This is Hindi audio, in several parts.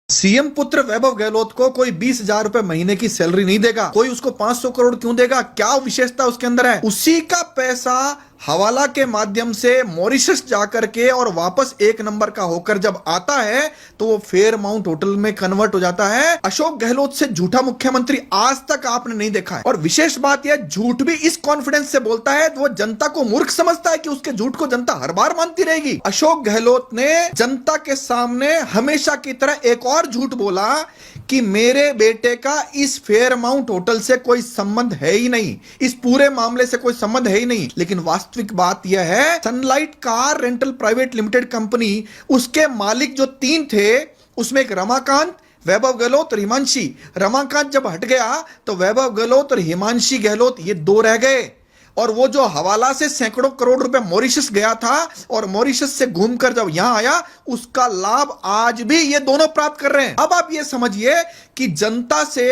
सीएम पुत्र वैभव गहलोत को कोई 20,000 रुपए महीने की सैलरी नहीं देगा। कोई उसको 500 करोड़ क्यों देगा? क्या विशेषता उसके अंदर है? उसी का पैसा हवाला के माध्यम से मॉरिशस जाकर के और वापस एक नंबर का होकर जब आता है तो वो फेयरमाउंट होटल में कन्वर्ट हो जाता है। अशोक गहलोत से झूठा मुख्यमंत्री आज तक आपने नहीं देखा है। और विशेष बात यह, झूठ भी इस कॉन्फिडेंस से बोलता है तो वो जनता को मूर्ख समझता है कि उसके झूठ को जनता हर बार मानती रहेगी। अशोक गहलोत ने जनता के सामने हमेशा की तरह एक और झूठ बोला कि मेरे बेटे का इस फेयरमाउंट होटल से कोई संबंध है ही नहीं, इस पूरे मामले से कोई संबंध है ही नहीं। लेकिन वास्तविक बात यह है, sunlight car rental private limited company, उसके मालिक जो 3 थे, उसमें एक रमाकांत, वैभव गहलोत और हिमांशी। रमाकांत जब हट गया तो वैभव गहलोत और हिमांशी गहलोत ये 2 रह गए। और वो जो हवाला से सैकड़ों करोड़ रुपए मॉरिशस गया था और मॉरिशस से घूमकर जब यहां आया, उसका लाभ आज भी ये दोनों प्राप्त कर रहे हैं। अब आप ये समझिए कि जनता से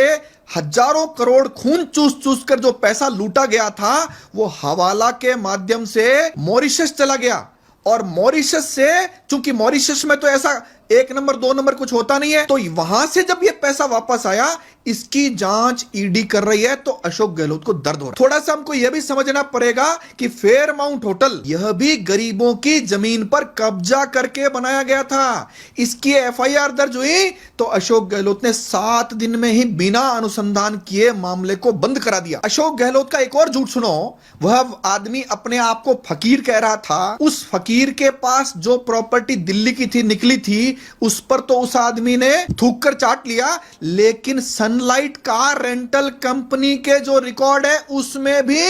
हजारों करोड़ खून चूस चूस कर जो पैसा लूटा गया था वो हवाला के माध्यम से मॉरिशस चला गया। और मॉरिशस से, चूंकि मॉरिशस में तो ऐसा 1 नंबर 2 नंबर कुछ होता नहीं है, तो वहां से जब ये पैसा वापस आया, इसकी जांच ईडी कर रही है। तो अशोक गहलोत को दर्द हो रहा है। थोड़ा सा हमको यह भी समझना पड़ेगा कि फेयरमाउंट होटल यह भी गरीबों की जमीन पर कब्जा करके बनाया गया था। इसकी एफआईआर दर्ज हुई तो अशोक गहलोत ने 7 दिन में ही बिना अनुसंधान किए मामले को बंद करा दिया। अशोक गहलोत का एक और झूठ सुनो। वह आदमी अपने आप को फकीर कह रहा था। उस फकीर के पास जो प्रॉपर्टी दिल्ली की थी, निकली थी, उस पर तो उस आदमी ने थूक कर चाट लिया। लेकिन सनलाइट कार रेंटल कंपनी के जो रिकॉर्ड है उसमें भी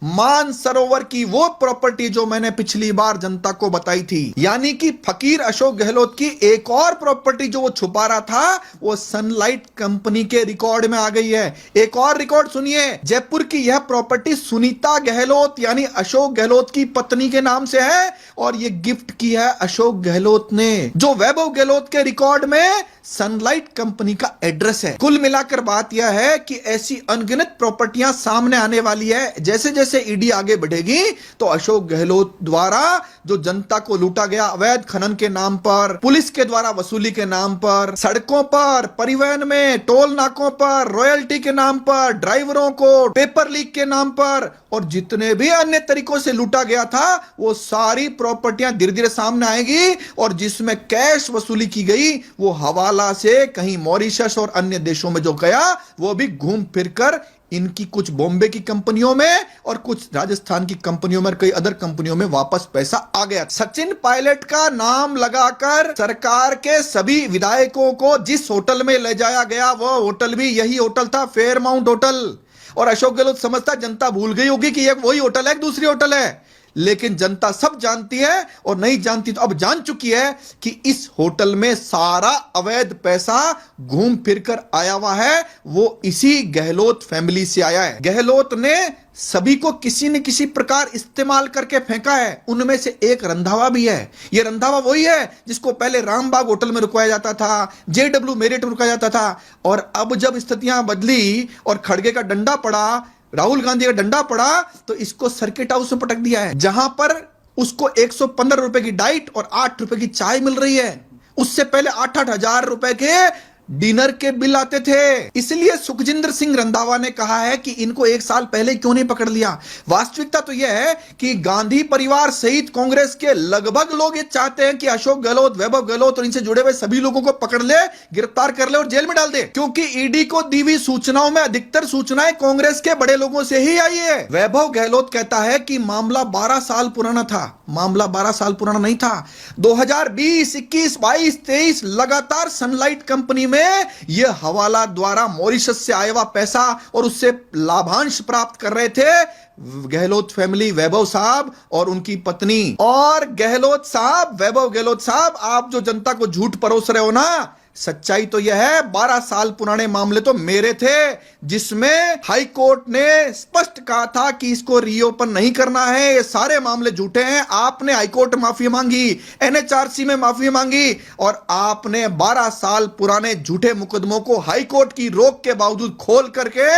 मानसरोवर की वो प्रॉपर्टी जो मैंने पिछली बार जनता को बताई थी, यानी कि फकीर अशोक गहलोत की एक और प्रॉपर्टी जो वो छुपा रहा था, वो सनलाइट कंपनी के रिकॉर्ड में आ गई है। एक और रिकॉर्ड सुनिए, जयपुर की यह प्रॉपर्टी सुनीता गहलोत यानी अशोक गहलोत की पत्नी के नाम से है और ये गिफ्ट की है अशोक गहलोत ने। जो वैभव गहलोत के रिकॉर्ड में सनलाइट कंपनी का एड्रेस है। कुल मिलाकर बात यह है कि ऐसी अनगिनत प्रॉपर्टियां सामने आने वाली है। जैसे जैसे ईडी आगे बढ़ेगी तो अशोक गहलोत द्वारा जो जनता को लूटा गया अवैध खनन के नाम पर, पुलिस के द्वारा वसूली के नाम पर, सड़कों पर, परिवहन में, टोल नाकों पर, रॉयल्टी के नाम पर, ड्राइवरों को पेपर लीक के नाम पर और जितने भी अन्य तरीकों से लूटा गया था, वो सारी प्रॉपर्टियां धीरे धीरे सामने आएगी। और जिसमें कैश वसूली की गई वो हवाला से कहीं मॉरिशस और अन्य देशों में जो गया, वो भी घूम फिरकर इनकी कुछ बॉम्बे की कंपनियों में और कुछ राजस्थान की कंपनियों में और कई अदर कंपनियों में वापस पैसा आ गया। सचिन पायलट का नाम लगाकर सरकार के सभी विधायकों को जिस होटल में ले जाया गया, वह होटल भी यही होटल था, फेयरमाउंट होटल। और अशोक गहलोत समझता जनता भूल गई होगी कि यह वही होटल है, दूसरी होटल है। लेकिन जनता सब जानती है और नहीं जानती तो अब जान चुकी है कि इस होटल में सारा अवैध पैसा घूम फिरकर आया हुआ है, वो इसी गहलोत फैमिली से आया है। गहलोत ने सभी को किसी न किसी प्रकार इस्तेमाल करके फेंका है। उनमें से एक रंधावा भी है। यह रंधावा वही है जिसको पहले रामबाग होटल में रुकवाया जाता था, जेडब्ल्यू मेरिट में रुकवाया जाता था। और अब जब स्थितियां बदली और खड़गे का डंडा पड़ा, राहुल गांधी का डंडा पड़ा, तो इसको सर्किट हाउस में पटक दिया है, जहां पर उसको 115 रुपए की डाइट और 8 रुपए की चाय मिल रही है। उससे पहले 8-8 हजार रुपए के डिनर के बिल आते थे। इसलिए सुखजिंदर सिंह रंधावा ने कहा है कि इनको 1 साल पहले क्यों नहीं पकड़ लिया। वास्तविकता तो यह है कि गांधी परिवार सहित कांग्रेस के लगभग लोग ये चाहते हैं कि अशोक गहलोत, वैभव गहलोत और इनसे जुड़े हुए सभी लोगों को पकड़ ले, गिरफ्तार कर ले और जेल में डाल दे। क्योंकि ईडी को दी हुई सूचनाओं में अधिकतर सूचनाएं कांग्रेस के बड़े लोगों से ही आई है। वैभव गहलोत कहता है कि मामला 12 साल पुराना था। मामला 12 साल पुराना नहीं था। 2020, 21, 22, 23 लगातार सनलाइट कंपनी में यह हवाला द्वारा मॉरिशस से आया हुआ पैसा और उससे लाभांश प्राप्त कर रहे थे गहलोत फैमिली, वैभव साहब और उनकी पत्नी। और गहलोत साहब, वैभव गहलोत साहब, आप जो जनता को झूठ परोस रहे हो ना, सच्चाई तो यह है 12 साल पुराने मामले तो मेरे थे, जिसमें हाई कोर्ट ने स्पष्ट कहा था कि इसको रीओपन नहीं करना है, ये सारे मामले झूठे हैं। आपने हाई कोर्ट माफी मांगी, एनएचआरसी में माफी मांगी और आपने 12 साल पुराने झूठे मुकदमों को हाई कोर्ट की रोक के बावजूद खोल करके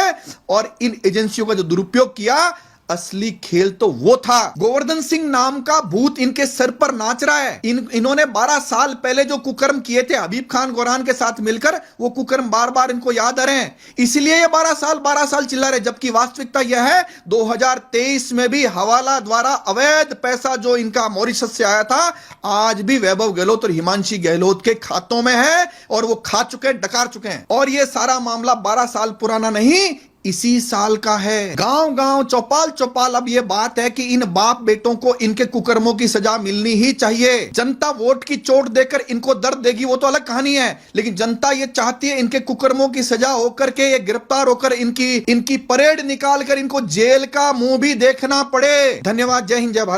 और इन एजेंसियों का जो दुरुपयोग किया, असली खेल तो वो था। गोवर्धन सिंह नाम का भूत इनके सर पर नाच रहा है। इन्होंने 12 साल पहले जो कुकर्म किए थे हबीब खान गोरान के साथ मिलकर, वो कुकर्म बार बार इनको याद आ रहे हैं, इसलिए ये 12 साल चिल्ला रहे। जबकि वास्तविकता यह है 2023 में भी हवाला द्वारा अवैध पैसा जो इनका मॉरिशस से आया था, आज भी वैभव गहलोत और हिमांशी गहलोत के खातों में है और वो खा चुके हैं, डकार चुके हैं। और ये सारा मामला 12 साल पुराना नहीं, इसी साल का है। गांव गांव चौपाल चौपाल अब यह बात है कि इन बाप बेटों को इनके कुकर्मों की सजा मिलनी ही चाहिए। जनता वोट की चोट देकर इनको दर्द देगी वो तो अलग कहानी है, लेकिन जनता ये चाहती है इनके कुकर्मों की सजा होकर के ये गिरफ्तार होकर इनकी परेड निकाल कर इनको जेल का मुंह भी देखना पड़े। धन्यवाद। जय हिंद, जय भारत।